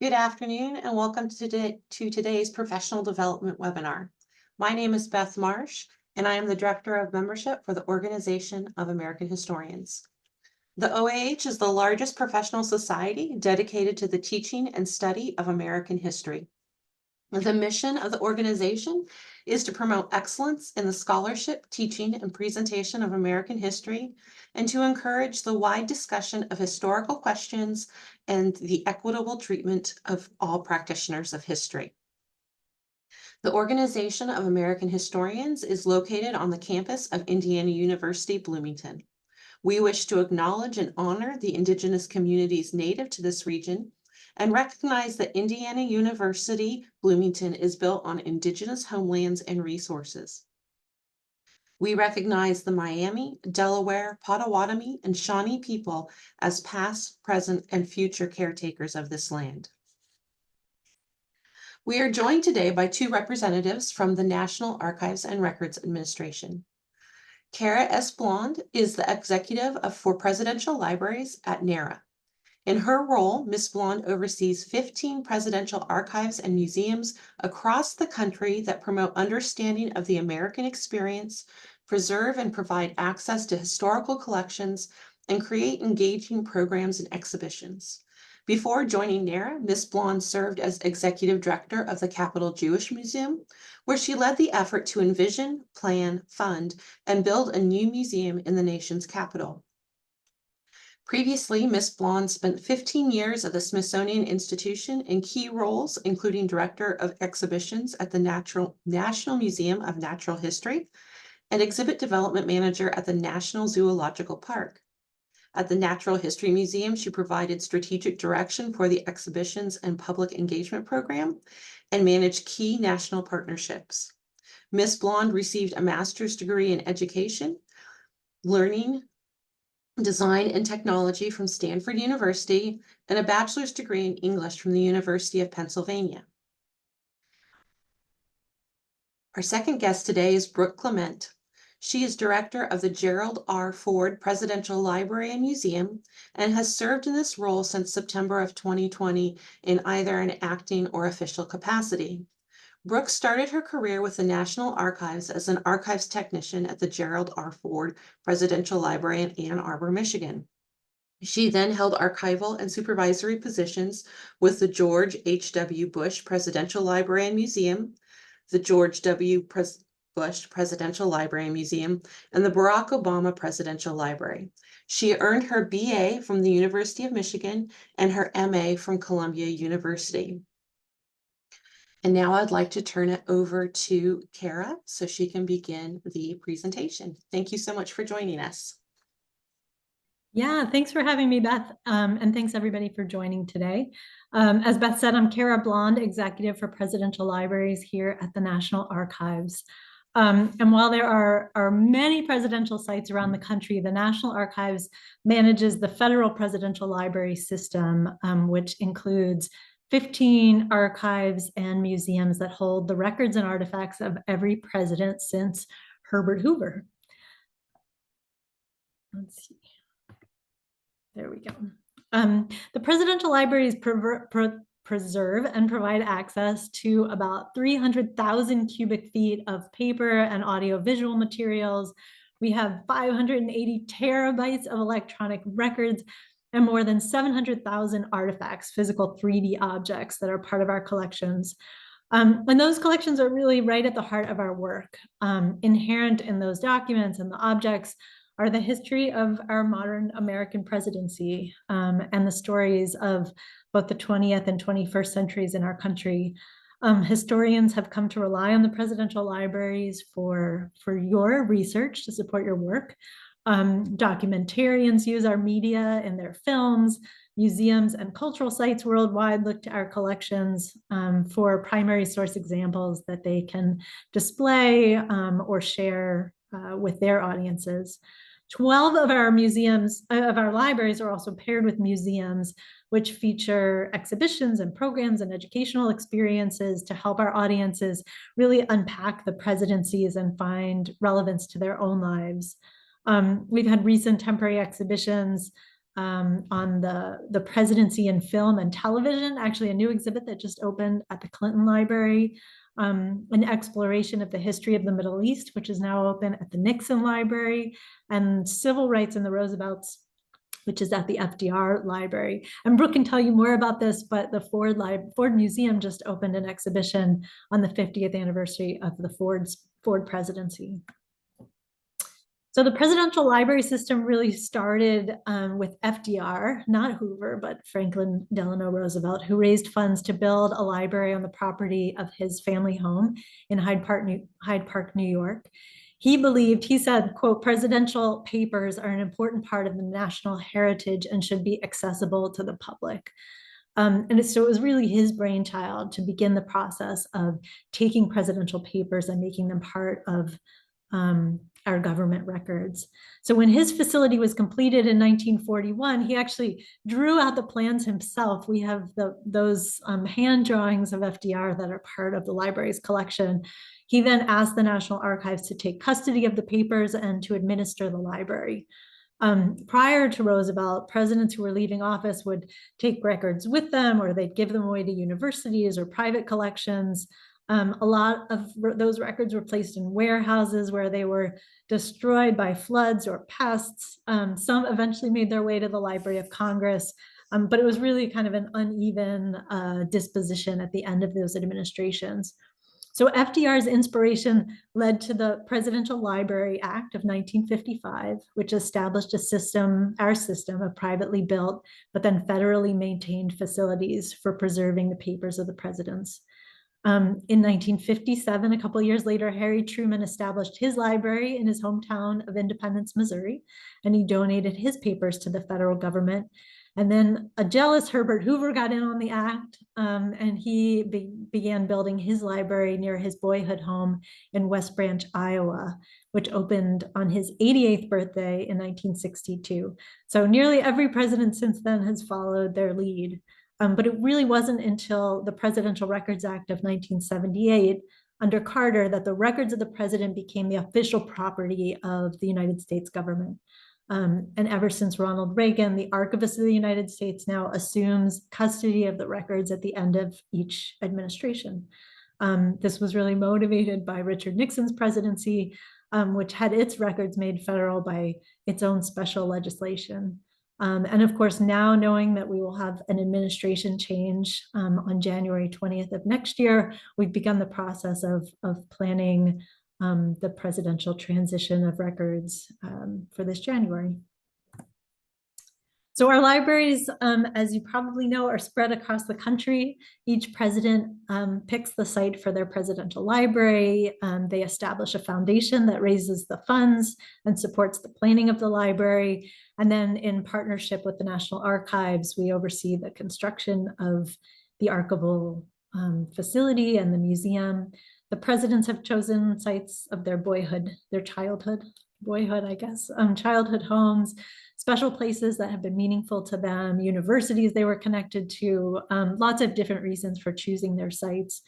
Good afternoon and welcome to today's professional development webinar. My name is Beth Marsh and I am the Director of Membership for the Organization of American Historians. The OAH is the largest professional society dedicated to the teaching and study of American history. The mission of the organization is to promote excellence in the scholarship, teaching, and presentation of American history, and to encourage the wide discussion of historical questions and the equitable treatment of all practitioners of history. The Organization of American Historians is located on the campus of Indiana University, Bloomington. We wish to acknowledge and honor the Indigenous communities native to this region and recognize that Indiana University Bloomington is built on Indigenous homelands and resources. We recognize the Miami, Delaware, Potawatomi, and Shawnee people as past, present, and future caretakers of this land. We are joined today by two representatives from the National Archives and Records Administration. Kara S. Blond is the executive for Presidential Libraries at NARA. In her role, Ms. Blond oversees 15 presidential archives and museums across the country that promote understanding of the American experience, preserve and provide access to historical collections, and create engaging programs and exhibitions. Before joining NARA, Ms. Blond served as executive director of the Capitol Jewish Museum, where she led the effort to envision, plan, fund, and build a new museum in the nation's capital. Previously, Ms. Blond spent 15 years at the Smithsonian Institution in key roles, including Director of Exhibitions at the National Museum of Natural History and Exhibit Development Manager at the National Zoological Park. At the Natural History Museum, she provided strategic direction for the exhibitions and public engagement program and managed key national partnerships. Ms. Blond received a master's degree in education, learning, design and technology from Stanford University, and a bachelor's degree in English from the University of Pennsylvania. Our second guest today is Brooke Clement. She is director of the Gerald R. Ford Presidential Library and Museum and has served in this role since September of 2020 in either an acting or official capacity. Brooke started her career with the National Archives as an archives technician at the Gerald R. Ford Presidential Library in Ann Arbor, Michigan. She then held archival and supervisory positions with the George H.W. Bush Presidential Library and Museum, the George W. Bush Presidential Library and Museum, and the Barack Obama Presidential Library. She earned her BA from the University of Michigan and her MA from Columbia University. And now I'd like to turn it over to Kara so she can begin the presentation. Thank you so much for joining us. Yeah, thanks for having me, Beth. And thanks everybody for joining today. As Beth said, I'm Kara Blond, executive for Presidential Libraries here at the National Archives. And while there are many presidential sites around the country, the National Archives manages the federal presidential library system, which includes 15 archives and museums that hold the records and artifacts of every president since Herbert Hoover. Let's see. There we go. The presidential libraries preserve and provide access to about 300,000 cubic feet of paper and audiovisual materials. We have 580 terabytes of electronic records and more than 700,000 artifacts, physical 3D objects that are part of our collections. And those collections are really right at the heart of our work. Inherent in those documents and the objects are the history of our modern American presidency and the stories of both the 20th and 21st centuries in our country. Historians have come to rely on the presidential libraries for your research to support your work. Documentarians use our media in their films. Museums and cultural sites worldwide look to our collections for primary source examples that they can display or share with their audiences. 12 of our libraries are also paired with museums, which feature exhibitions and programs and educational experiences to help our audiences really unpack the presidencies and find relevance to their own lives. We've had recent temporary exhibitions on the presidency in film and television, actually a new exhibit that just opened at the Clinton Library, an exploration of the history of the Middle East, which is now open at the Nixon Library, and civil rights in the Roosevelts, which is at the FDR Library. And Brooke can tell you more about this, but the Ford Museum just opened an exhibition on the 50th anniversary of the Ford presidency. So the presidential library system really started with FDR, not Hoover, but Franklin Delano Roosevelt, who raised funds to build a library on the property of his family home in Hyde Park, New York. He said, quote, "Presidential papers are an important part of the national heritage and should be accessible to the public." And so it was really his brainchild to begin the process of taking presidential papers and making them part of our government records. So when his facility was completed in 1941, he actually drew out the plans himself. We have those hand drawings of FDR that are part of the library's collection. He then asked the National Archives to take custody of the papers and to administer the library. Prior to Roosevelt, presidents who were leaving office would take records with them, or they'd give them away to universities or private collections. A lot of those records were placed in warehouses where they were destroyed by floods or pests. Some eventually made their way to the Library of Congress, but it was really kind of an uneven disposition at the end of those administrations. So FDR's inspiration led to the Presidential Library Act of 1955, which established our system of privately built, but then federally maintained facilities for preserving the papers of the presidents. In 1957, a couple of years later, Harry Truman established his library in his hometown of Independence, Missouri, and he donated his papers to the federal government. And then a jealous Herbert Hoover got in on the act, and he began building his library near his boyhood home in West Branch, Iowa, which opened on his 88th birthday in 1962. So nearly every president since then has followed their lead. But it really wasn't until the Presidential Records Act of 1978 under Carter that the records of the president became the official property of the United States government. And ever since Ronald Reagan, the Archivist of the United States now assumes custody of the records at the end of each administration. This was really motivated by Richard Nixon's presidency, which had its records made federal by its own special legislation. And of course, now knowing that we will have an administration change on January 20th of next year, we've begun the process of planning the presidential transition of records for this January. So our libraries, as you probably know, are spread across the country. Each president picks the site for their presidential library. They establish a foundation that raises the funds and supports the planning of the library. And then in partnership with the National Archives, we oversee the construction of the archival facility and the museum. The presidents have chosen sites of their childhood homes, special places that have been meaningful to them, universities they were connected to, lots of different reasons for choosing their sites.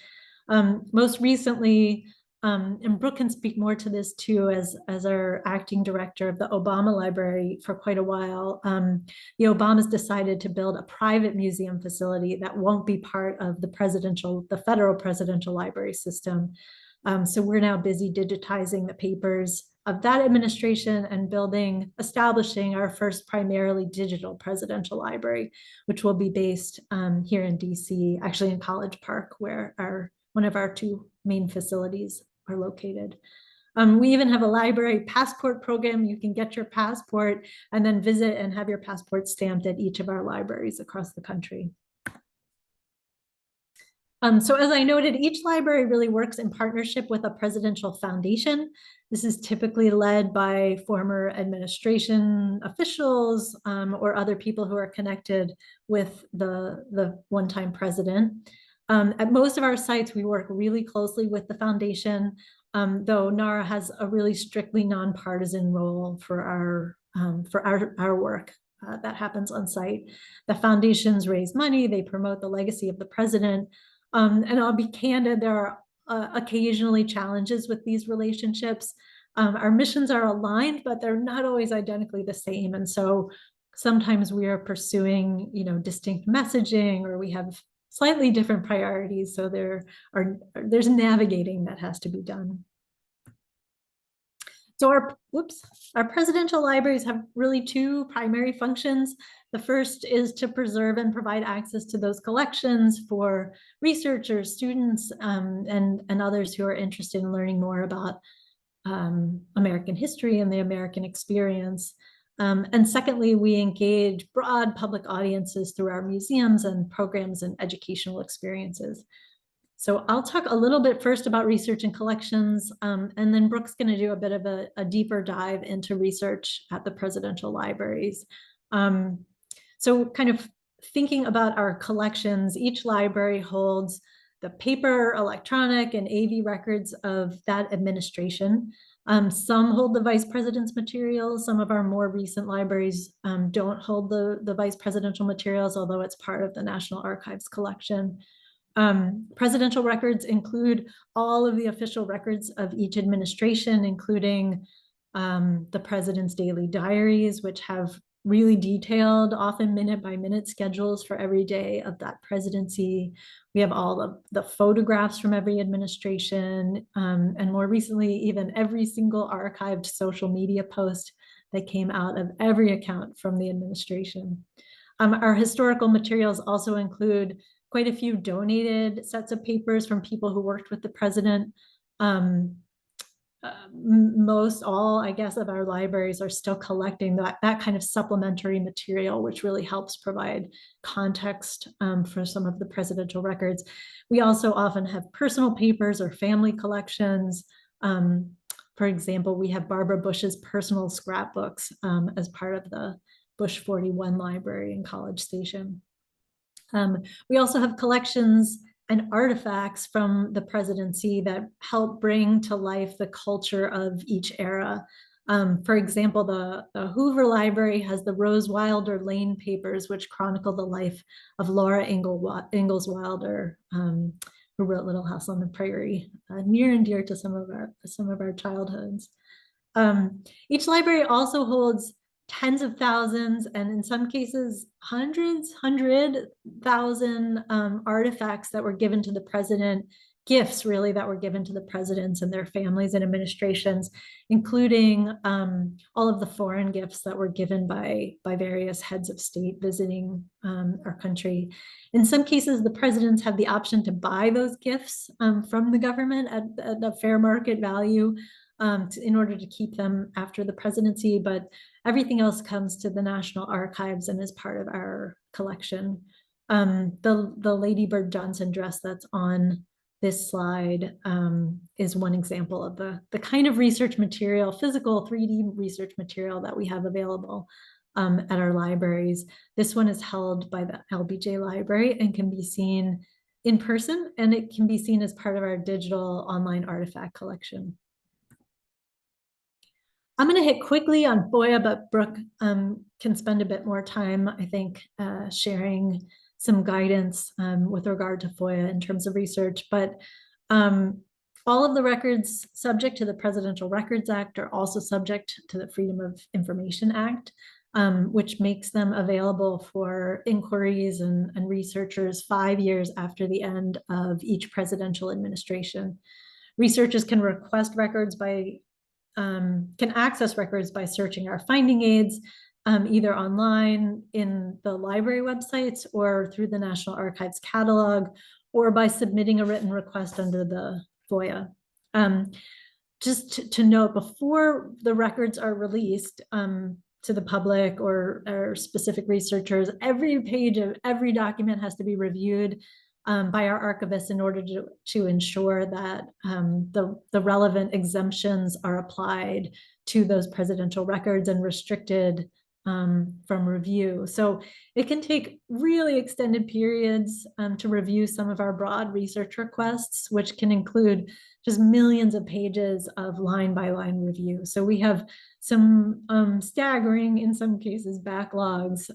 Most recently, and Brooke can speak more to this too, as our acting director of the Obama Library for quite a while, the Obamas decided to build a private museum facility that won't be part of the federal presidential library system. So we're now busy digitizing the papers of that administration and establishing our first primarily digital presidential library, which will be based here in DC, actually in College Park, where one of our two main facilities are located. We even have a library passport program. You can get your passport and then visit and have your passport stamped at each of our libraries across the country. So as I noted, each library really works in partnership with a presidential foundation. This is typically led by former administration officials or other people who are connected with the one-time president. At most of our sites, we work really closely with the foundation, though NARA has a really strictly nonpartisan role for our work that happens on site. The foundations raise money, they promote the legacy of the president, and I'll be candid, there are occasionally challenges with these relationships. Our missions are aligned, but they're not always identically the same. And so sometimes we are pursuing, distinct messaging, or we have slightly different priorities. So there's navigating that has to be done. So our presidential libraries have really two primary functions. The first is to preserve and provide access to those collections for researchers, students, and others who are interested in learning more about American history and the American experience. And secondly, we engage broad public audiences through our museums and programs and educational experiences. So I'll talk a little bit first about research and collections, and then Brooke's going to do a bit of a deeper dive into research at the presidential libraries. So kind of thinking about our collections, each library holds the paper, electronic, and AV records of that administration. Some hold the vice president's materials. Some of our more recent libraries don't hold the vice presidential materials, although it's part of the National Archives collection. Presidential records include all of the official records of each administration, including the president's daily diaries, which have really detailed, often minute-by-minute schedules for every day of that presidency. We have all of the photographs from every administration, and more recently, even every single archived social media post that came out of every account from the administration. Our historical materials also include quite a few donated sets of papers from people who worked with the president. Most all, I guess, of our libraries are still collecting that kind of supplementary material, which really helps provide context for some of the presidential records. We also often have personal papers or family collections. For example, we have Barbara Bush's personal scrapbooks as part of the Bush 41 library in College Station. We also have collections and artifacts from the presidency that help bring to life the culture of each era. For example, the Hoover Library has the Rose Wilder Lane papers, which chronicle the life of Laura Ingalls Wilder, who wrote Little House on the Prairie, near and dear to some of our childhoods. Each library also holds tens of thousands, and in some cases, 100,000 artifacts that were given to the president, gifts really that were given to the presidents and their families and administrations, including all of the foreign gifts that were given by various heads of state visiting our country. In some cases, the presidents have the option to buy those gifts from the government at a fair market value in order to keep them after the presidency, but everything else comes to the National Archives and is part of our collection. The Lady Bird Johnson dress that's on this slide is one example of the kind of research material, physical 3D research material that we have available at our libraries. This one is held by the LBJ Library and can be seen in person, and it can be seen as part of our digital online artifact collection. I'm going to hit quickly on FOIA, but Brooke can spend a bit more time, I think, sharing some guidance with regard to FOIA in terms of research. But all of the records subject to the Presidential Records Act are also subject to the Freedom of Information Act, which makes them available for inquiries and researchers 5 years after the end of each presidential administration. Researchers can request records can access records by searching our finding aids, either online in the library websites or through the National Archives catalog, or by submitting a written request under the FOIA. Just to note, before the records are released to the public or specific researchers, every page of every document has to be reviewed by our archivists in order to ensure that the relevant exemptions are applied to those presidential records and restricted from review. So it can take really extended periods to review some of our broad research requests, which can include just millions of pages of line-by-line review. So we have some staggering, in some cases, backlogs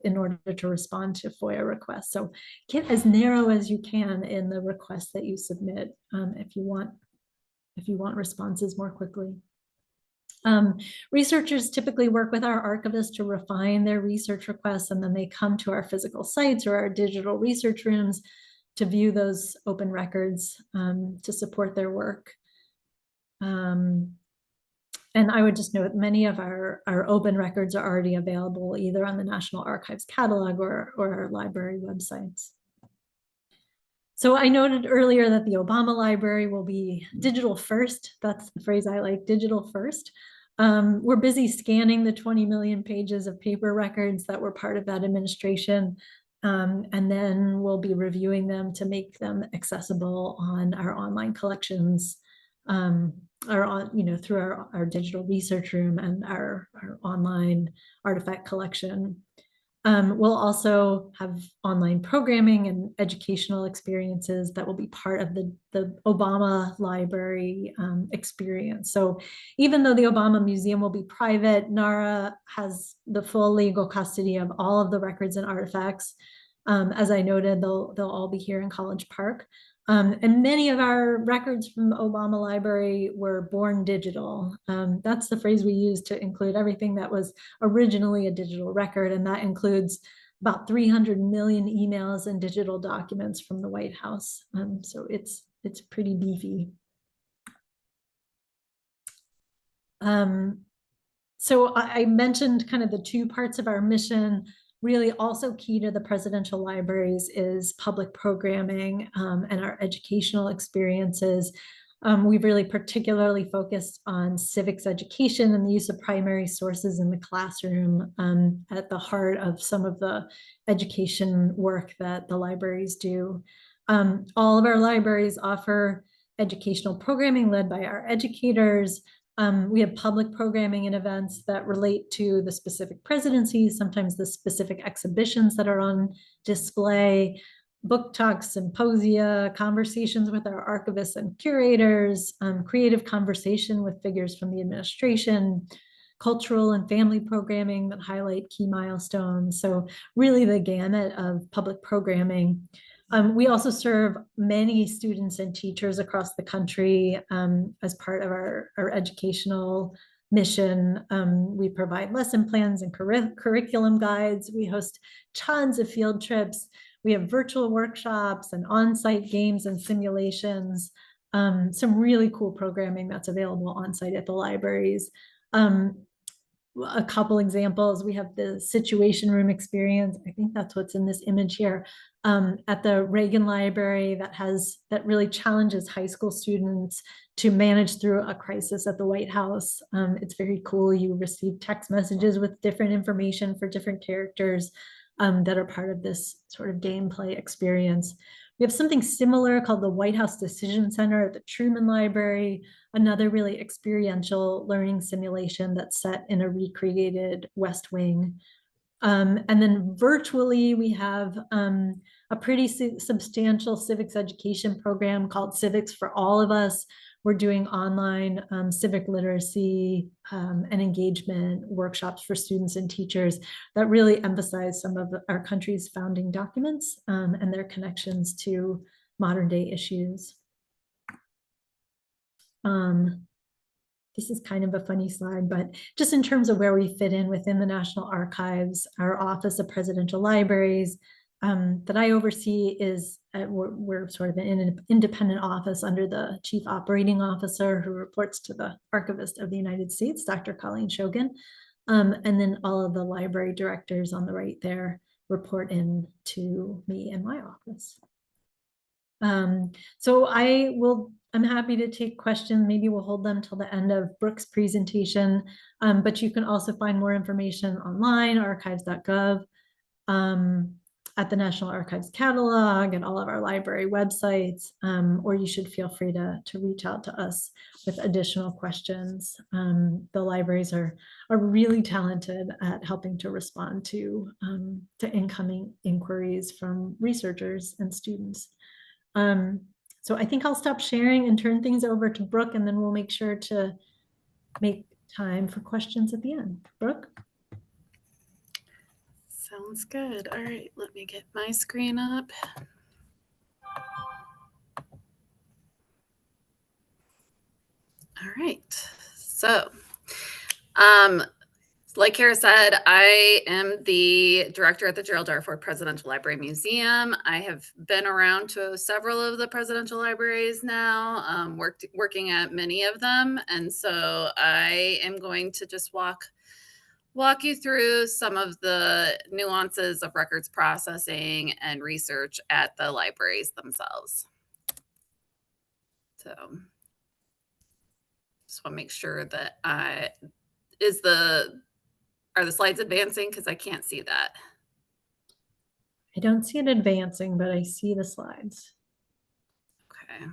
in order to respond to FOIA requests. So get as narrow as you can in the requests that you submit if you want responses more quickly. Researchers typically work with our archivists to refine their research requests, and then they come to our physical sites or our digital research rooms to view those open records to support their work. And I would just note many of our open records are already available either on the National Archives catalog or our library websites. So I noted earlier that the Obama Library will be digital first. That's the phrase I like, digital first. We're busy scanning the 20 million pages of paper records that were part of that administration. And then we'll be reviewing them to make them accessible on our online collections, through our digital research room and our online artifact collection. We'll also have online programming and educational experiences that will be part of the Obama Library experience. So even though the Obama Museum will be private, NARA has the full legal custody of all of the records and artifacts. As I noted, they'll all be here in College Park. And many of our records from the Obama Library were born digital. That's the phrase we use to include everything that was originally a digital record, and that includes about 300 million emails and digital documents from the White House. So it's pretty beefy. So I mentioned kind of the two parts of our mission. Really also key to the presidential libraries is public programming and our educational experiences. We've really particularly focused on civics education and the use of primary sources in the classroom at the heart of some of the education work that the libraries do. All of our libraries offer educational programming led by our educators. We have public programming and events that relate to the specific presidencies, sometimes the specific exhibitions that are on display, book talks, symposia, conversations with our archivists and curators, creative conversation with figures from the administration, cultural and family programming that highlight key milestones. So really the gamut of public programming. We also serve many students and teachers across the country as part of our educational mission. We provide lesson plans and curriculum guides. We host tons of field trips. We have virtual workshops and on-site games and simulations. Some really cool programming that's available on-site at the libraries. A couple examples, we have the situation room experience. I think that's what's in this image here at the Reagan Library that really challenges high school students to manage through a crisis at the White House. It's very cool. You receive text messages with different information for different characters that are part of this sort of gameplay experience. We have something similar called the White House Decision Center at the Truman Library, another really experiential learning simulation that's set in a recreated West Wing. And then virtually, we have a pretty substantial civics education program called Civics for All of Us. We're doing online civic literacy and engagement workshops for students and teachers that really emphasize some of our country's founding documents and their connections to modern day issues. This is kind of a funny slide, but just in terms of where we fit in within the National Archives, our Office of Presidential Libraries that I oversee is, we're sort of an independent office under the Chief Operating Officer who reports to the Archivist of the United States, Dr. Colleen Shogan. And then all of the library directors on the right there report in to me and my office. So I'm happy to take questions. Maybe we'll hold them till the end of Brooke's presentation, but you can also find more information online, archives.gov, at the National Archives catalog and all of our library websites, or you should feel free to reach out to us with additional questions. The libraries are really talented at helping to respond to incoming inquiries from researchers and students. So I think I'll stop sharing and turn things over to Brooke, and then we'll make sure to make time for questions at the end. Brooke? Sounds good. All right, let me get my screen up. All right, so Like Kara said, I am the director at the Gerald Presidential Library Museum. I have been around to several of the presidential libraries now, working at many of them. And so I am going to just walk you through some of the nuances of records processing and research at the libraries themselves. So just want to make sure that are the slides advancing? Because I can't see that. I don't see it advancing, but I see the slides. Okay.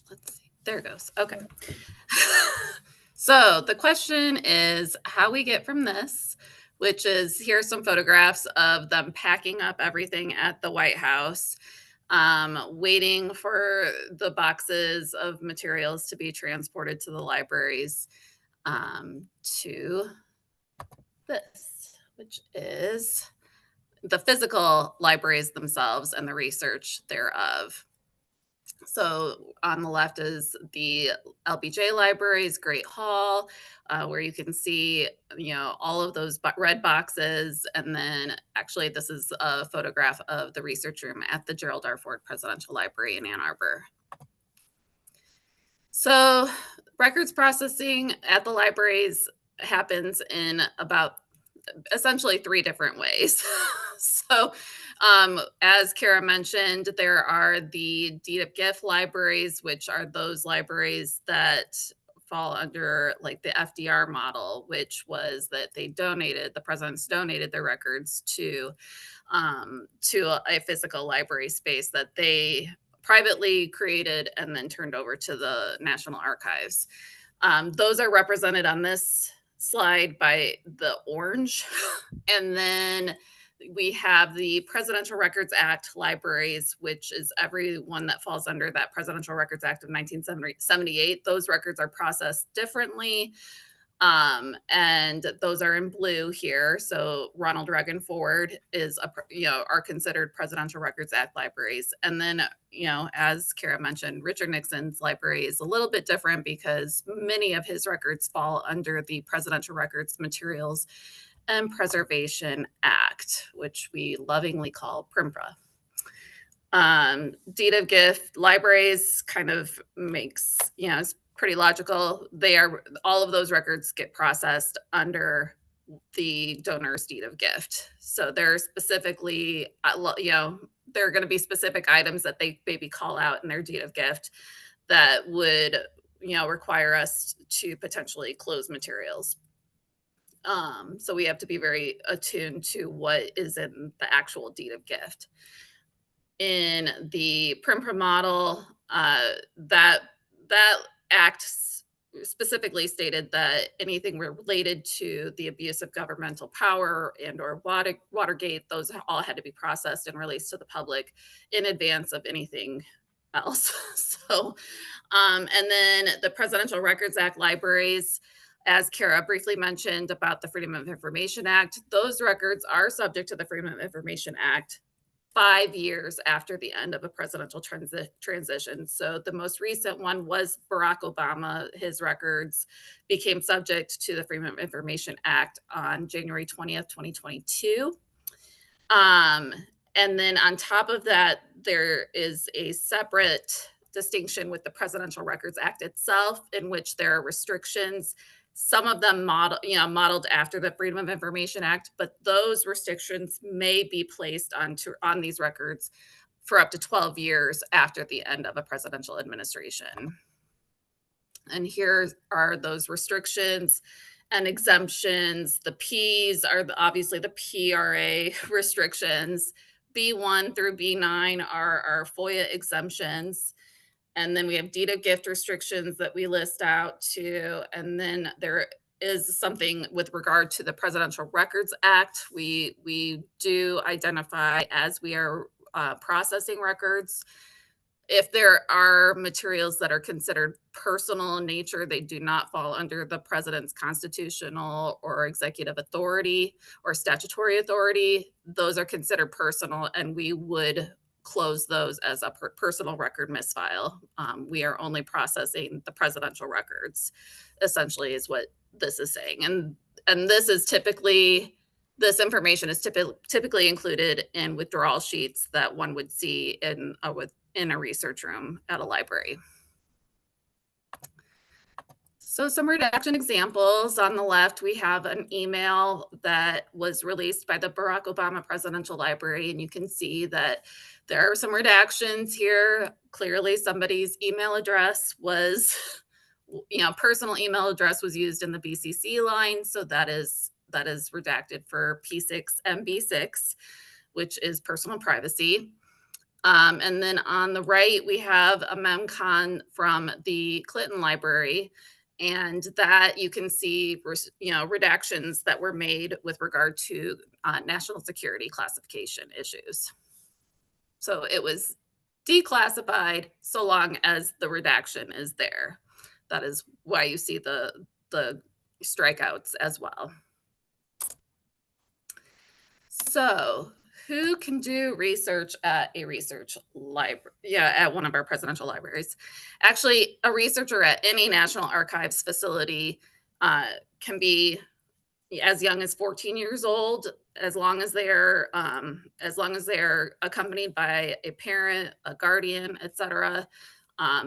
Let's see. There it goes. Okay. So the question is how we get from this, which is here's some photographs of them packing up everything at the White House, waiting for the boxes of materials to be transported to the libraries, to this, which is the physical libraries themselves and the research thereof. So on the left is the LBJ Library's Great Hall, where you can see, all of those red boxes. And then actually this is a photograph of the research room at the Gerald R. Ford Presidential Library in Ann Arbor. So records processing at the libraries happens in about essentially 3 different ways. So, as Kara mentioned, there are the deed of gift libraries, which are those libraries that fall under like the FDR model, which was that the presidents donated their records to a physical library space that they privately created and then turned over to the National Archives. Those are represented on this slide by the orange. And then we have the Presidential Records Act libraries, which is everyone that falls under that Presidential Records Act of 1978. Those records are processed differently. And those are in blue here. So Ronald Reagan Ford are considered Presidential Records Act libraries. And then, as Kara mentioned, Richard Nixon's library is a little bit different because many of his records fall under the Presidential Records Materials and Preservation Act, which we lovingly call PRMPRA. Deed of gift libraries kind of makes, it's pretty logical. All of those records get processed under the donor's deed of gift. So they're specifically, there are going to be specific items that they maybe call out in their deed of gift that would, require us to potentially close materials. So we have to be very attuned to what is in the actual deed of gift. In the PRMPRA model, that act specifically stated that anything related to the abuse of governmental power and or Watergate, those all had to be processed and released to the public in advance of anything else. So, and then the Presidential Records Act libraries, as Kara briefly mentioned about the Freedom of Information Act, those records are subject to the Freedom of Information Act 5 years after the end of a presidential transition. So the most recent one was Barack Obama. His records became subject to the Freedom of Information Act on January 20th, 2022. And then on top of that, there is a separate distinction with the Presidential Records Act itself, in which there are restrictions, some of them modeled after the Freedom of Information Act, but those restrictions may be placed on these records for up to 12 years after the end of a presidential administration. And here are those restrictions and exemptions. The P's are obviously the PRA restrictions. B1 through B9 are our FOIA exemptions. And then we have deed of gift restrictions that we list out too. And then there is something with regard to the Presidential Records Act. We do identify as we are processing records, if there are materials that are considered personal in nature, they do not fall under the president's constitutional or executive authority or statutory authority. Those are considered personal, and we would close those as a personal record misfile. We are only processing the presidential records, essentially, is what this is saying. And this is typically, this information is typically included in withdrawal sheets that one would see in a research room at a library. So some redaction examples. On the left, we have an email that was released by the Barack Obama Presidential Library, and you can see that there are some redactions here. Clearly, somebody's email address was, personal email address was used in the BCC line, so that is redacted for P6 and B6, which is personal privacy. And then on the right, we have a memcon from the Clinton Library, and that you can see, redactions that were made with regard to national security classification issues. So it was declassified so long as the redaction is there. That is why you see the strikeouts as well. So who can do research at a research library? Yeah, at one of our presidential libraries. Actually, a researcher at any National Archives facility can be as young as 14 years old, as long as they're accompanied by a parent, a guardian, etc.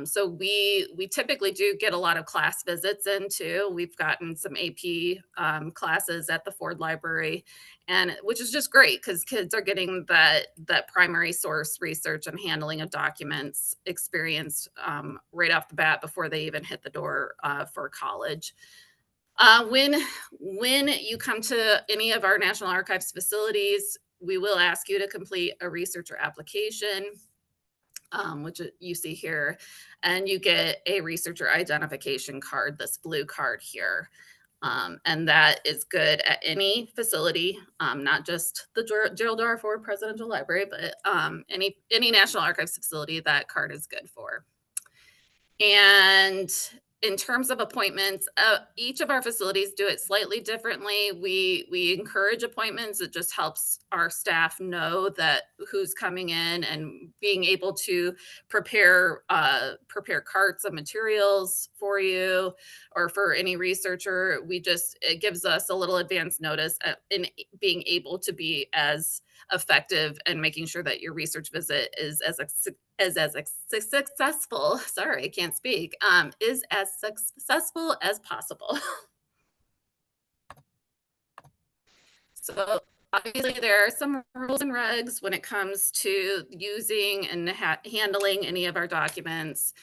So we typically do get a lot of class visits in too. We've gotten some AP classes at the Ford Library, and which is just great because kids are getting that primary source research and handling of documents experience right off the bat before they even hit the door for college. When you come to any of our National Archives facilities, we will ask you to complete a researcher application, which you see here, and you get a researcher identification card, this blue card here. And that is good at any facility, not just the Gerald R. Ford Presidential Library, but any National Archives facility that card is good for. And in terms of appointments, each of our facilities do it slightly differently. We encourage appointments. It just helps our staff know that who's coming in, and being able to prepare carts of materials for you or for any researcher. It gives us a little advance notice in being able to be as effective and making sure that your research visit is as successful. Sorry, I can't speak. Is as successful as possible. So obviously there are some rules and regs when it comes to using and handling any of our documents.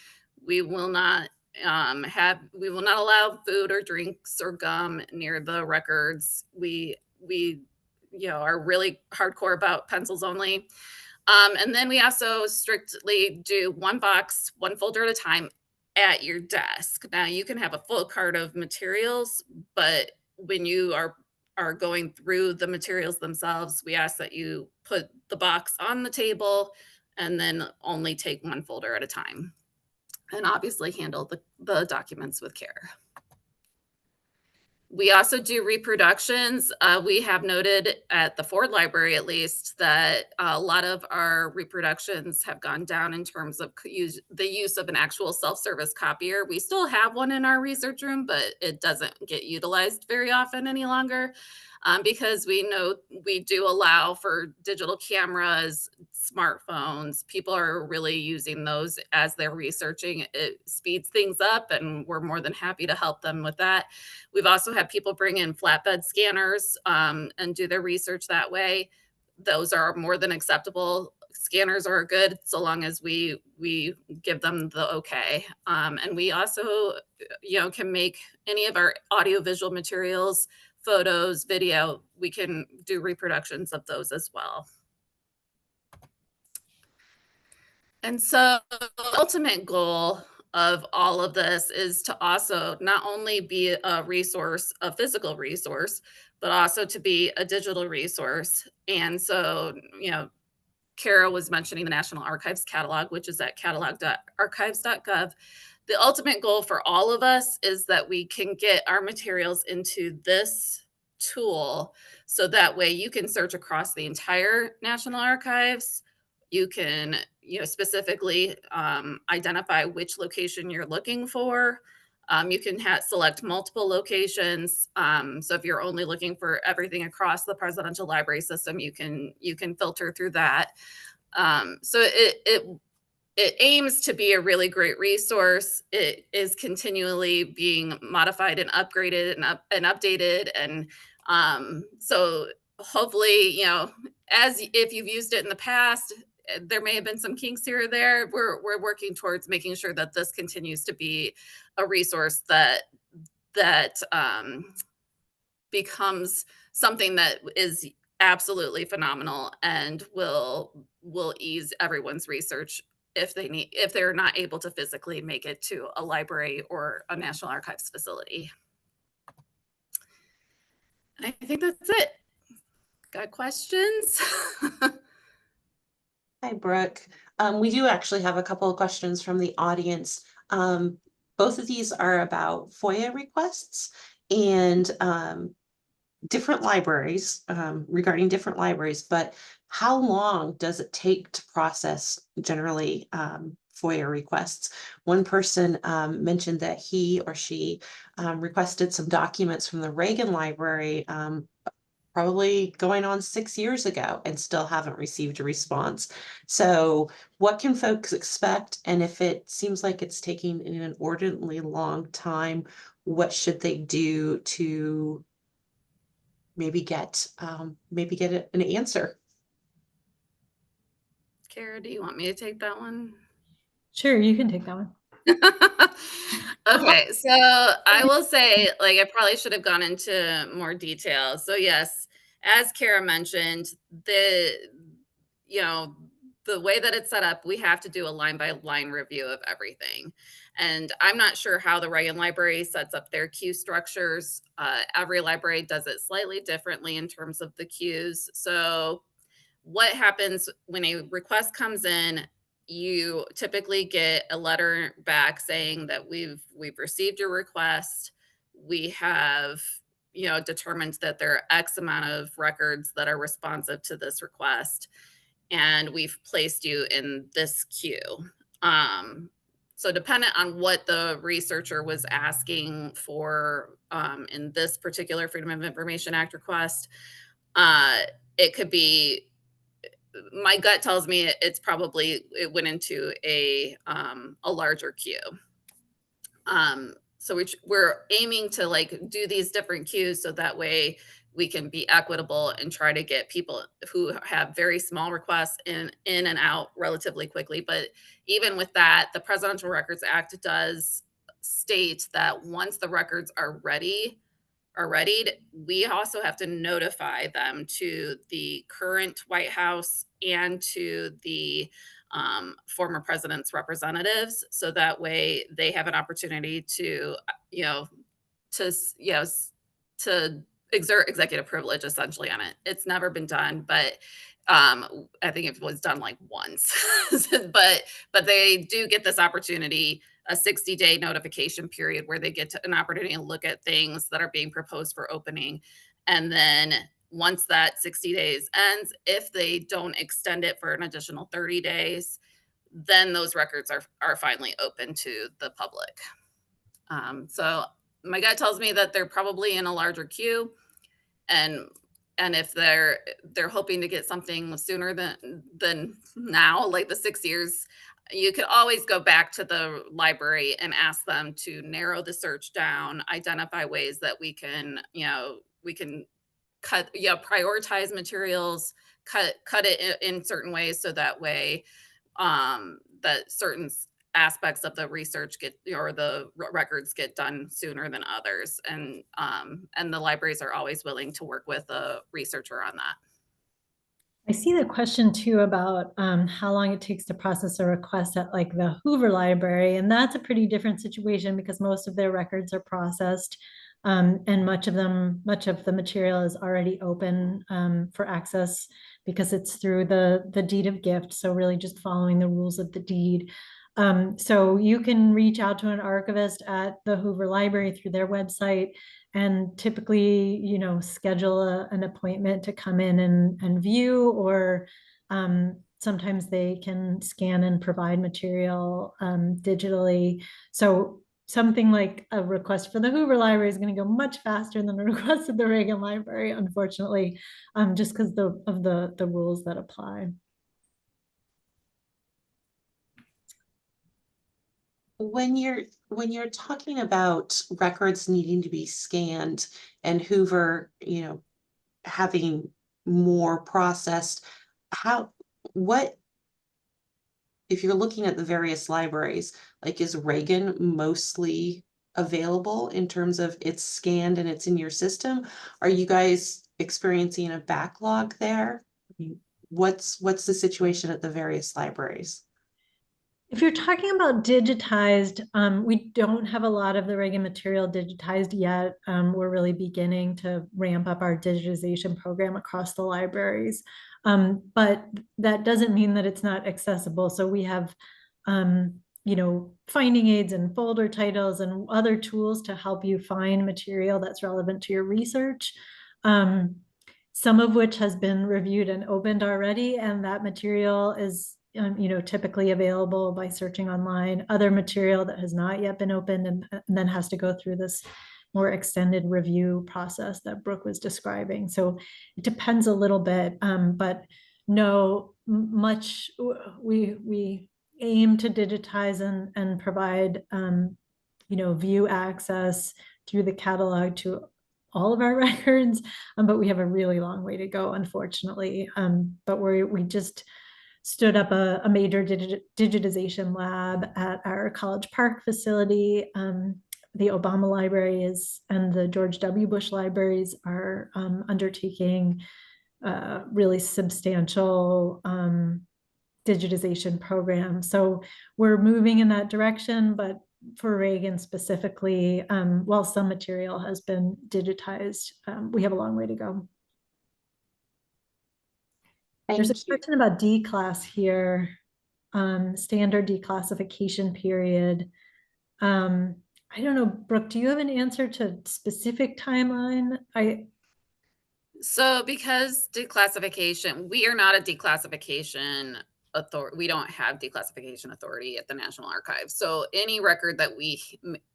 We will not allow food or drinks or gum near the records. We are really hardcore about pencils only. And then we also strictly do one box, one folder at a time at your desk. Now you can have a full cart of materials, but when you are going through the materials themselves, we ask that you put the box on the table and then only take one folder at a time. And obviously handle the documents with care. We also do reproductions. We have noted at the Ford Library, at least, that a lot of our reproductions have gone down in terms of the use of an actual self-service copier. We still have one in our research room, but it doesn't get utilized very often any longer, because we know we do allow for digital cameras, smartphones. People are really using those as they're researching. It speeds things up, and we're more than happy to help them with that. We've also had people bring in flatbed scanners and do their research that way. Those are more than acceptable. Scanners are good so long as we give them the okay. And we also, can make any of our audiovisual materials, photos, video, we can do reproductions of those as well. And so the ultimate goal of all of this is to also not only be a resource, a physical resource, but also to be a digital resource. And so, Kara was mentioning the National Archives catalog, which is at catalog.archives.gov. The ultimate goal for all of us is that we can get our materials into this tool, so that way you can search across the entire National Archives You can, specifically identify which location you're looking for. You can select multiple locations. So if you're only looking for everything across the presidential library system, you can filter through that. So it aims to be a really great resource. It is continually being modified and upgraded and updated. And so hopefully, as if you've used it in the past, there may have been some kinks here or there. We're working towards making sure that this continues to be a resource that becomes something that is absolutely phenomenal and will ease everyone's research if they're not able to physically make it to a library or a National Archives facility. And I think that's it. Got questions? Hi, Brooke. We do actually have a couple of questions from the audience. Both of these are about FOIA requests and different libraries, regarding different libraries, but how long does it take to process generally FOIA requests? One person mentioned that he or she requested some documents from the Reagan Library probably going on 6 years ago and still haven't received a response. So what can folks expect? And if it seems like it's taking an inordinately long time, what should they do to maybe get an answer? Kara, do you want me to take that one? Sure, you can take that one. Okay, so I will say, I probably should have gone into more detail. So yes, as Kara mentioned, you know, the way that it's set up, we have to do a line by line review of everything. And I'm not sure how the Reagan Library sets up their queue structures. Every library does it slightly differently in terms of the queues. So what happens when a request comes in, you typically get a letter back saying that we've received your request. We have, determined that there are X amount of records that are responsive to this request, and we've placed you in this queue. So dependent on what the researcher was asking for in this particular Freedom of Information Act request, it could be, my gut tells me it went into a larger queue. So we're aiming to do these different queues so that way we can be equitable and try to get people who have very small requests in and out relatively quickly. But even with that, the Presidential Records Act does state that once the records are readied, we also have to notify them to the current White House and to the former president's representatives, so that way they have an opportunity to, to exert executive privilege essentially on it. It's never been done, but I think it was done once. but they do get this opportunity, a 60-day notification period where they get an opportunity to look at things that are being proposed for opening. And then once that 60 days ends, if they don't extend it for an additional 30 days, then those records are finally open to the public. So my gut tells me that they're probably in a larger queue, and if they're hoping to get something sooner than now, like the 6 years, you could always go back to the library and ask them to narrow the search down, identify ways that we can prioritize materials, cut it in certain ways, so that way that certain aspects of the research or the records get done sooner than others. And the libraries are always willing to work with a researcher on that. I see the question too about how long it takes to process a request at the Hoover Library, and that's a pretty different situation because most of their records are processed, and much of the material is already open for access because it's through the deed of gift. So really just following the rules of the deed. So you can reach out to an archivist at the Hoover Library through their website and typically, schedule an appointment to come in and view, or sometimes they can scan and provide material digitally. So something like a request for the Hoover Library is going to go much faster than a request at the Reagan Library, unfortunately, just because of the rules that apply. When you're talking about records needing to be scanned and Hoover, having more processed, what, if you're looking at the various libraries, like, is Reagan mostly available in terms of it's scanned and it's in your system? Are you guys experiencing a backlog there? I mean, what's the situation at the various libraries? If you're talking about digitized, we don't have a lot of the Reagan material digitized yet. We're really beginning to ramp up our digitization program across the libraries. But that doesn't mean that it's not accessible. So we have, finding aids and folder titles and other tools to help you find material that's relevant to your research. Some of which has been reviewed and opened already, and that material is typically available by searching online. Other material that has not yet been opened and then has to go through this more extended review process that Brooke was describing. So it depends a little bit, but no, much we aim to digitize and provide view access through the catalog to all of our records, but we have a really long way to go, unfortunately. But we just stood up a major digitization lab at our College Park facility. The Obama libraries and the George W. Bush libraries are undertaking really substantial digitization program. So we're moving in that direction, but for Reagan specifically, while some material has been digitized, we have a long way to go. There's a question about declass here, standard declassification period. I don't know, Brooke, do you have an answer to specific timeline? So because declassification, we are not a declassification authority. We don't have declassification authority at the National Archives. So any record that we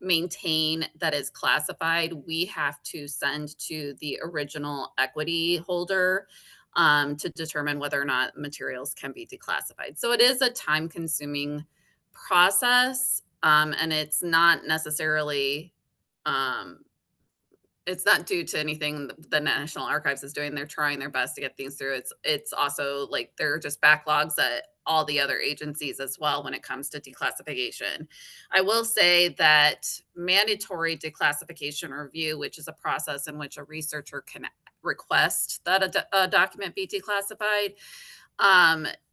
maintain that is classified, we have to send to the original equity holder to determine whether or not materials can be declassified. So it is a time-consuming process, and it's not necessarily it's not due to anything the National Archives is doing. They're trying their best to get things through. It's also like there are just backlogs at all the other agencies as well when it comes to declassification. I will say that mandatory declassification review, which is a process in which a researcher can request that a document be declassified,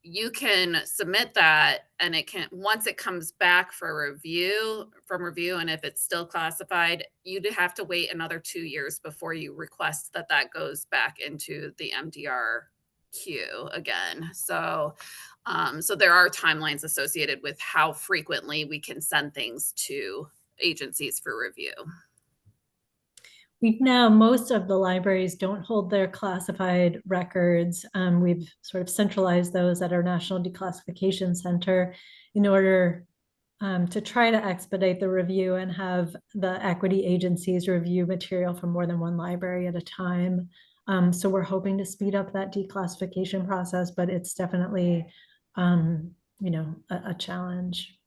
you can submit that and it can, once it comes back for review, and if it's still classified, you'd have to wait another 2 years before you request that goes back into the MDR queue again. So so there are timelines associated with how frequently we can send things to agencies for review. Most of the libraries don't hold their classified records. We've sort of centralized those at our National Declassification Center in order to try to expedite the review and have the equity agencies review material from more than one library at a time. So we're hoping to speed up that declassification process, but it's definitely, a challenge.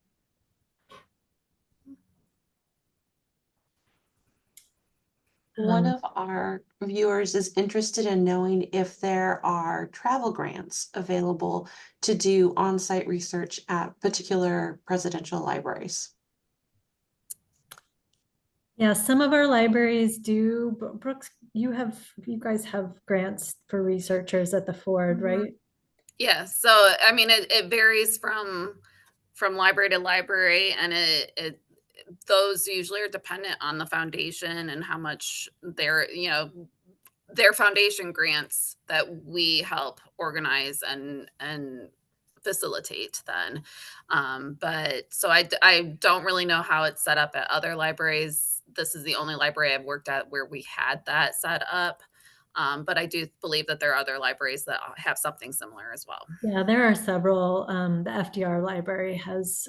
One of our viewers is interested in knowing if there are travel grants available to do on-site research at particular presidential libraries. Yeah, some of our libraries do. Brooks, you guys have grants for researchers at the Ford, right? Yeah, so I mean, it varies from library to library, and it those usually are dependent on the foundation and how much their foundation grants that we help organize and facilitate then. But so I don't really know how it's set up at other libraries. This is the only library I've worked at where we had that set up. But I do believe that there are other libraries that have something similar as well. Yeah, there are several. The FDR library has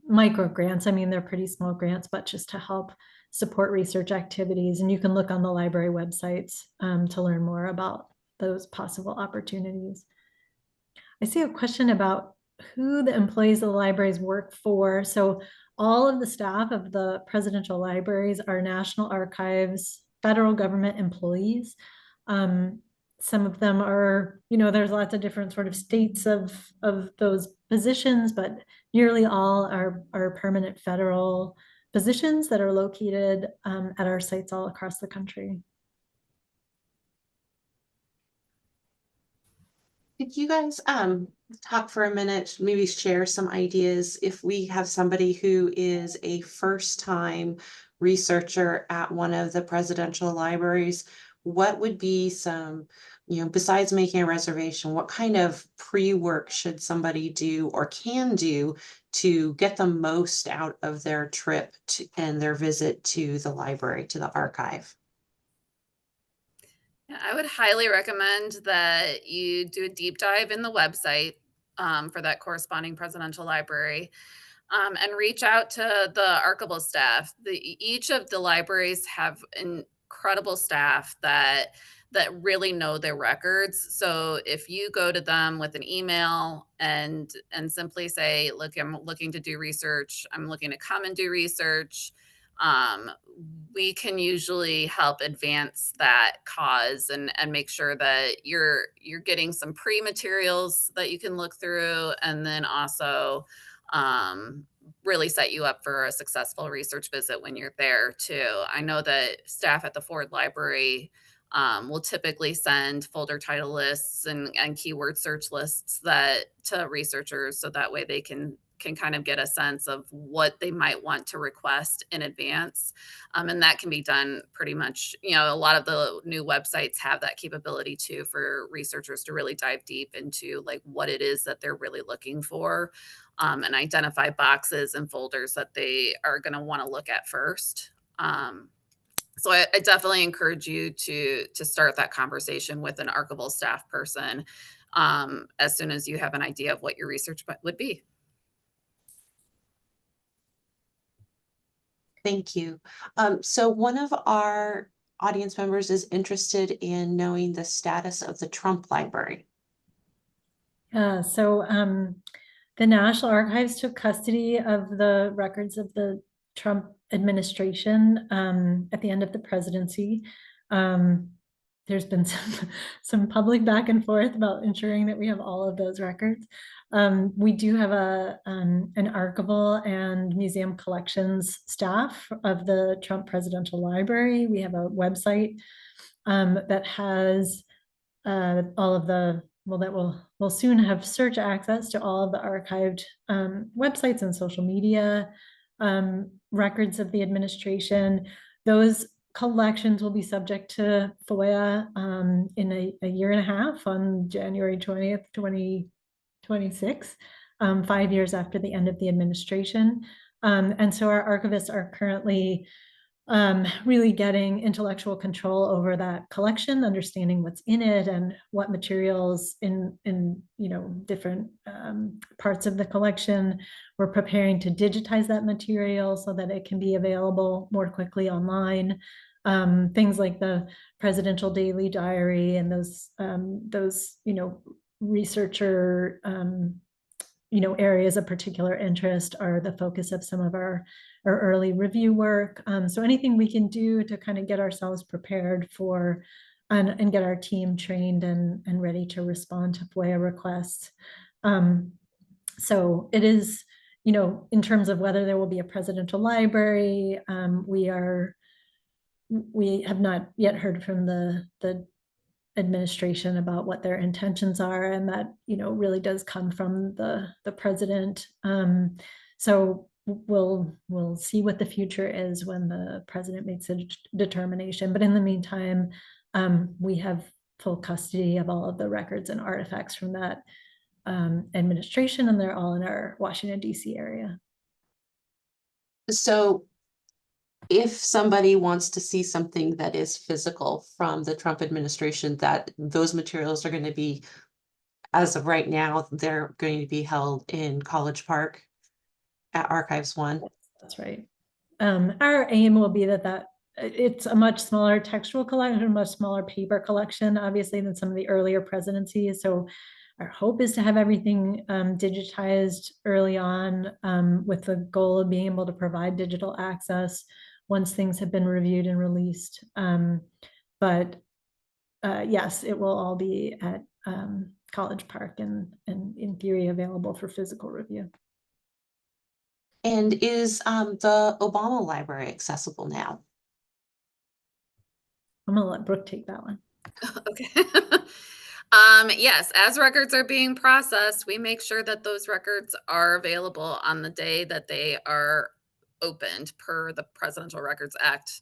micro grants. I mean, they're pretty small grants, but just to help support research activities. And you can look on the library websites to learn more about those possible opportunities. I see a question about who the employees of the libraries work for. So all of the staff of the presidential libraries are National Archives, federal government employees. Some of them are, there's lots of different sort of states of those positions, but nearly all are permanent federal positions that are located at our sites all across the country. Could you guys talk for a minute, maybe share some ideas if we have somebody who is a first-time researcher at one of the presidential libraries, what would be some, besides making a reservation, what kind of pre-work should somebody do or can do to get the most out of their trip and their visit to the library, to the archive? Yeah, I would highly recommend that you do a deep dive in the website for that corresponding presidential library, and reach out to the archival staff. Each of the libraries have incredible staff that really know their records. So if you go to them with an email and simply say, "Look, I'm looking to do research. I'm looking to come and do research," um, we can usually help advance that cause and make sure that you're getting some pre-materials that you can look through, and then also really set you up for a successful research visit when you're there too. I know that staff at the Ford Library will typically send folder title lists and keyword search lists that to researchers, so that way they can kind of get a sense of what they might want to request in advance. And that can be done pretty much, a lot of the new websites have that capability too, for researchers to really dive deep into like what it is that they're really looking for, and identify boxes and folders that they are going to want to look at first. So I definitely encourage you to start that conversation with an archival staff person as soon as you have an idea of what your research would be. Thank you. So one of our audience members is interested in knowing the status of the Trump Library. Yeah, so the National Archives took custody of the records of the Trump administration at the end of the presidency. There's been some public back and forth about ensuring that we have all of those records. We do have an archival and museum collections staff of the Trump Presidential Library. We have a website that has all of the, well, that will soon have search access to all of the archived websites and social media records of the administration. Those collections will be subject to FOIA in a year and a half, on January 20th, 2026, 5 years after the end of the administration. And so our archivists are currently really getting intellectual control over that collection, understanding what's in it and what materials in different parts of the collection. We're preparing to digitize that material so that it can be available more quickly online. Things like the Presidential Daily Diary and those researcher areas of particular interest are the focus of some of our early review work. So anything we can do to kind of get ourselves prepared for and get our team trained and ready to respond to FOIA requests. So it is, in terms of whether there will be a presidential library, we have not yet heard from the administration about what their intentions are, and that really does come from the president. So we'll see what the future is when the president makes a determination. But in the meantime, we have full custody of all of the records and artifacts from that administration, and they're all in our Washington, D.C. area. So if somebody wants to see something that is physical from the Trump administration, that those materials are going to be, as of right now, they're going to be held in College Park at Archives One. That's right. Our aim will be that it's a much smaller textual collection, a much smaller paper collection, obviously, than some of the earlier presidencies. So our hope is to have everything digitized early on, with the goal of being able to provide digital access once things have been reviewed and released. But yes, it will all be at College Park and in theory available for physical review. And is the Obama Library accessible now? I'm gonna let Brooke take that one. Okay. Yes, as records are being processed, we make sure that those records are available on the day that they are opened per the Presidential Records Act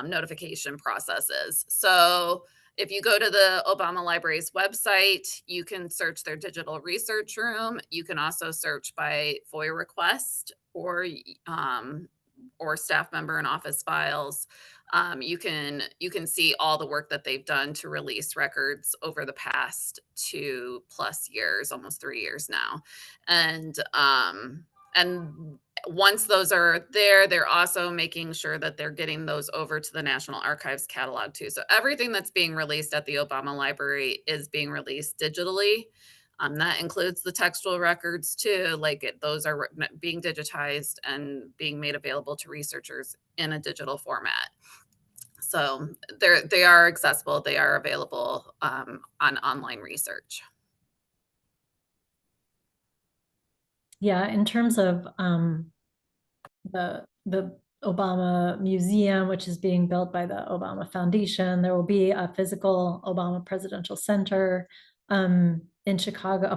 notification processes. So if you go to the Obama Library's website, you can search their digital research room. You can also search by FOIA request or staff member and office files. You can see all the work that they've done to release records over the past 2+ years, almost 3 years now. And once those are there, they're also making sure that they're getting those over to the National Archives catalog too. So everything that's being released at the Obama Library is being released digitally. That includes the textual records too. Those are being digitized and being made available to researchers in a digital format. So they are accessible. They are available on online research. Yeah, in terms of the Obama Museum, which is being built by the Obama Foundation, there will be a physical Obama Presidential Center in Chicago, a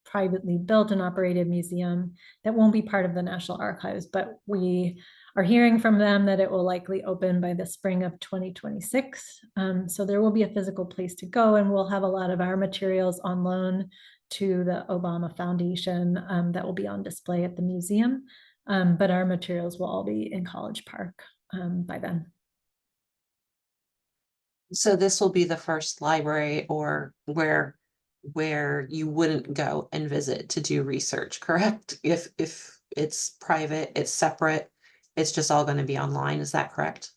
privately built and operated museum that won't be part of the National Archives, but we are hearing from them that it will likely open by the spring of 2026. So there will be a physical place to go, and we'll have a lot of our materials on loan to the Obama Foundation that will be on display at the museum. But our materials will all be in College Park by then. So this will be the first library or where you wouldn't go and visit to do research, correct? If it's private, it's separate, it's just all going to be online, is that correct?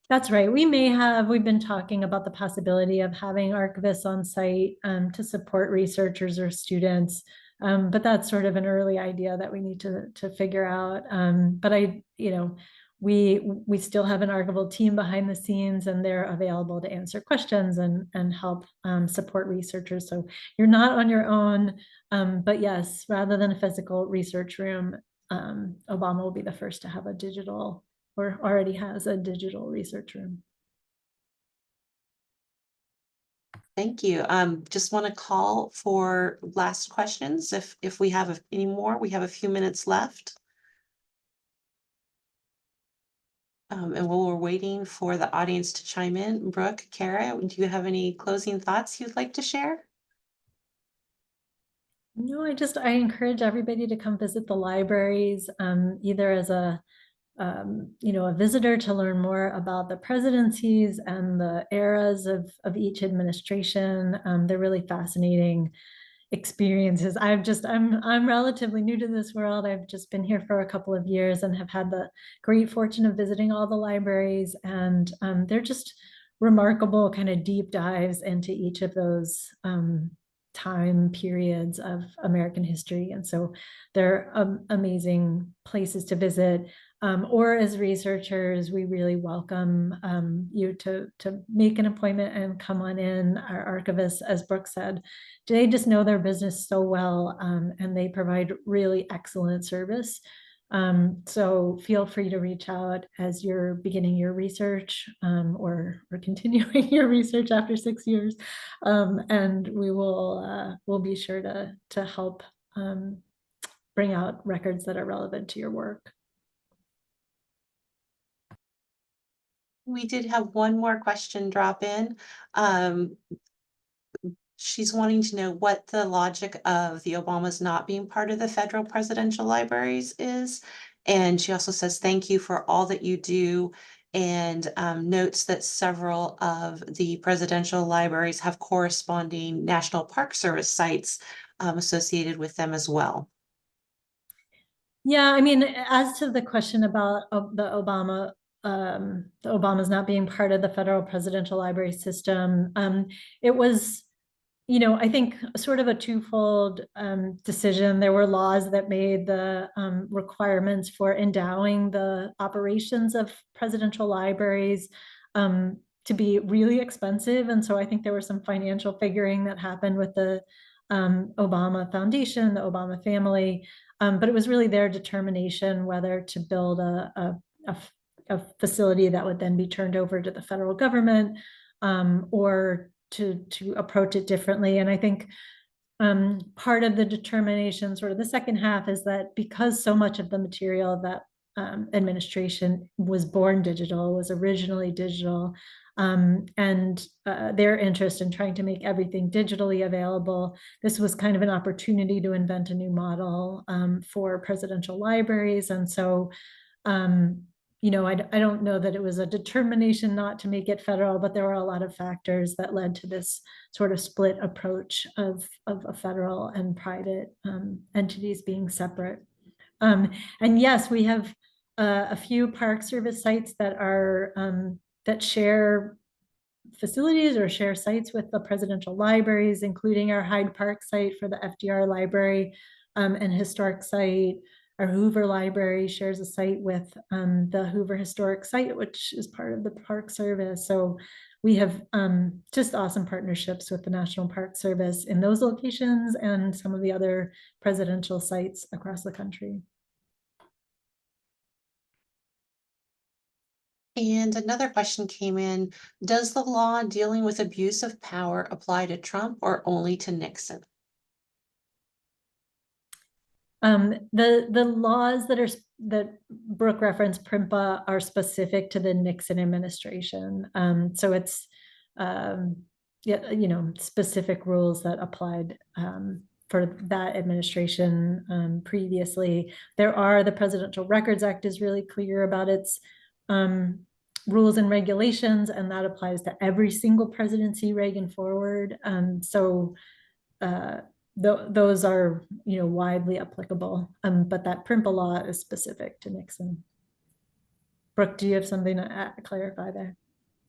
That's right. We've been talking about the possibility of having archivists on site to support researchers or students. But that's sort of an early idea that we need to figure out. But we still have an archival team behind the scenes, and they're available to answer questions and help support researchers. So you're not on your own. But yes, rather than a physical research room, Obama will be the first to have a digital, or already has a digital research room. Thank you. Just want to call for last questions. If we have any more, we have a few minutes left. And while we're waiting for the audience to chime in, Brooke, Kara, do you have any closing thoughts you'd like to share? No, I encourage everybody to come visit the libraries, either as a visitor to learn more about the presidencies and the eras of each administration. They're really fascinating experiences. I'm relatively new to this world. I've just been here for a couple of years and have had the great fortune of visiting all the libraries, and they're just remarkable kind of deep dives into each of those time periods of American history. And so they're amazing places to visit. Or as researchers, we really welcome you to make an appointment and come on in. Our archivists, as Brooke said, they just know their business so well, and they provide really excellent service. So feel free to reach out as you're beginning your research or continuing your research after 6 years, and we'll be sure to help bring out records that are relevant to your work. We did have one more question drop in. She's wanting to know what the logic of the Obamas not being part of the federal presidential libraries is, And she also says, thank you for all that you do, and notes that several of the presidential libraries have corresponding National Park Service sites associated with them as well. Yeah, I mean, as to the question about the Obamas not being part of the federal presidential library system, it was, I think sort of a twofold decision. There were laws that made the requirements for endowing the operations of presidential libraries to be really expensive. And so I think there was some financial figuring that happened with the Obama Foundation, the Obama family. But it was really their determination whether to build a facility that would then be turned over to the federal government, or to approach it differently. And I think part of the determination, sort of the second half, is that because so much of the material of that administration was born digital, was originally digital, and their interest in trying to make everything digitally available, this was kind of an opportunity to invent a new model for presidential libraries. And so I don't know that it was a determination not to make it federal, but there were a lot of factors that led to this sort of split approach of a federal and private entities being separate. And yes, we have a few Park Service sites that are that share facilities or share sites with the presidential libraries, including our Hyde Park site for the FDR Library and historic site. Our Hoover Library shares a site with the Hoover Historic Site, which is part of the Park Service. So we have just awesome partnerships with the National Park Service in those locations and some of the other presidential sites across the country. And another question came in, does the law dealing with abuse of power apply to Trump or only to Nixon? The laws that Brooke referenced, PRIMPA, are specific to the Nixon administration. So it's specific rules that applied for that administration previously. The Presidential Records Act is really clear about its rules and regulations, and that applies to every single presidency, Reagan forward. Those are widely applicable, but that PRIMPA law is specific to Nixon. Brooke, do you have something to clarify there?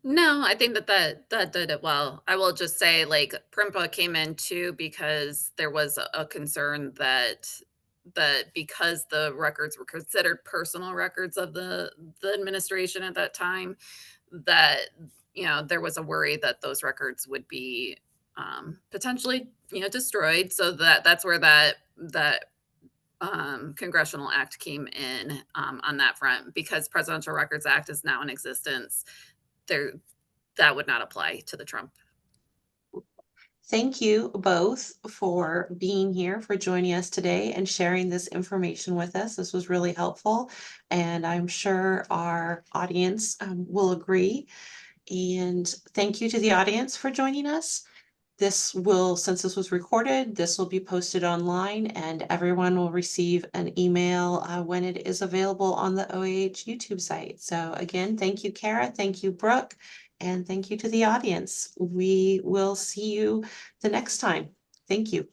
No, I think that did it well. I will just say, like, PRIMPA came in too because there was a concern that because the records were considered personal records of the administration at that time, that there was a worry that those records would be potentially destroyed. So that's where that congressional act came in on that front, because Presidential Records Act is now in existence. That would not apply to the Trump. Thank you both for being here, for joining us today and sharing this information with us. This was really helpful, and I'm sure our audience will agree. And thank you to the audience for joining us. Since this was recorded, this will be posted online, and everyone will receive an email when it is available on the OAH YouTube site. So again, thank you, Kara. Thank you, Brooke. And thank you to the audience. We will see you the next time. Thank you.